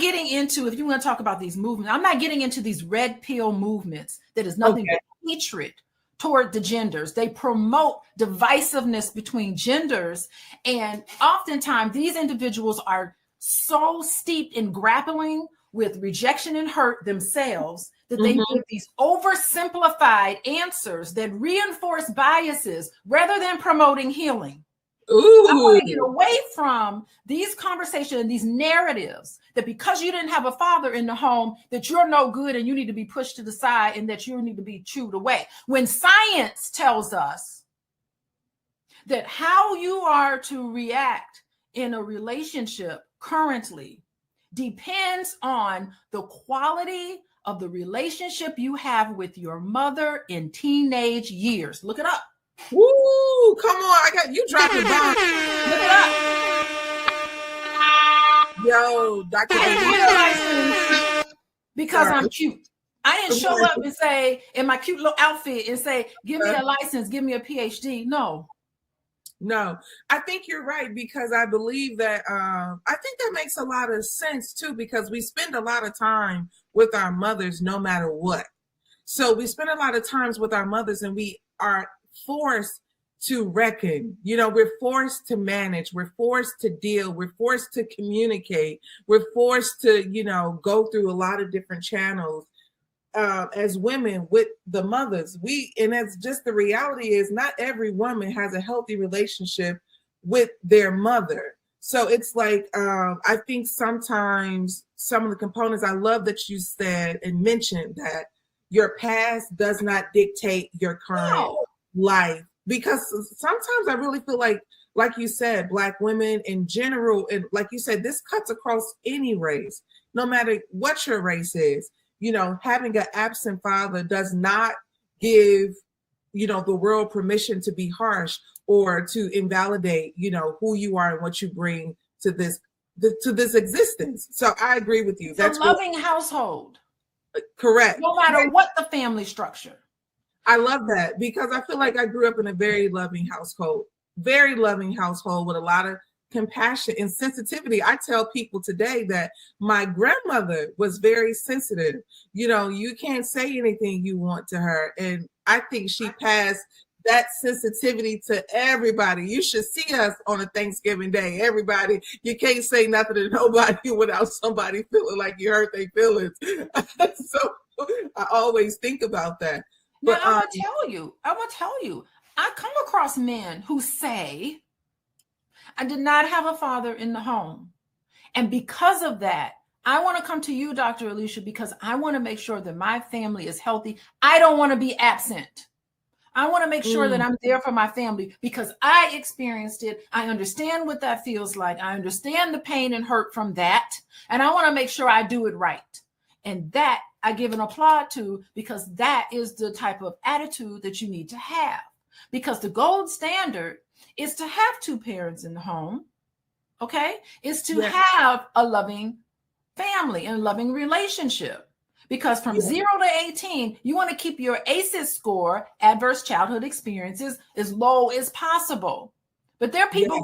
getting into, if you want to talk about these movements, I'm not getting into these red pill movements that is nothing but hatred toward the genders. They promote divisiveness between genders. And oftentimes these individuals are so steeped in grappling with rejection and hurt themselves that they give these oversimplified answers that reinforce biases rather than promoting healing. Ooh. I want to get away from these conversations and these narratives that because you didn't have a father in the home, that you're no good and you need to be pushed to the side and that you need to be chewed away. When science tells us that how you are to react in a relationship currently depends on the quality of the relationship you have with your mother in teenage years. Look it up. Woo! Come on, I got you dropping bombs. Look it up. Yo, Dr. Because I'm cute. I didn't show up and say in my cute little outfit and say, give me a license, give me a PhD. No, I think you're right, because I believe that I think that makes a lot of sense too, because we spend a lot of time with our mothers no matter what. So we spend a lot of times with our mothers and we are forced to reckon, we're forced to manage, we're forced to deal, we're forced to communicate, we're forced to, go through a lot of different channels as women with the mothers. And that's just the reality is not every woman has a healthy relationship with their mother. So it's like, I think sometimes some of the components, I love that you said and mentioned that your past does not dictate your current life, because sometimes I really feel like you said, Black women in general, and like you said, this cuts across any race, no matter what your race is. Having an absent father does not give, the world permission to be harsh or to invalidate, who you are and what you bring to this existence. So I agree with you. That's a loving household. Correct. No matter what the family structure. I love that, because I feel like I grew up in a very loving household with a lot of compassion and sensitivity. I tell people today that my grandmother was very sensitive. You can't say anything you want to her. And I think she passed that sensitivity to everybody. You should see us on a Thanksgiving Day. Everybody, you can't say nothing to nobody without somebody feeling like you hurt their feelings. So I always think about that. But I'm gonna tell you, I come across men who say, I did not have a father in the home. And because of that, I want to come to you, Dr. Alicia, because I want to make sure that my family is healthy. I don't want to be absent. I want to make sure that I'm there for my family because I experienced it. I understand what that feels like. I understand the pain and hurt from that. And I want to make sure I do it right. And that I give an applaud to, because that is the type of attitude that you need to have. Because the gold standard is to have two parents in the home, okay? Is to have a loving family and a loving relationship. Because from 0 to 18, you want to keep your ACEs score, adverse childhood experiences, as low as possible. But there are people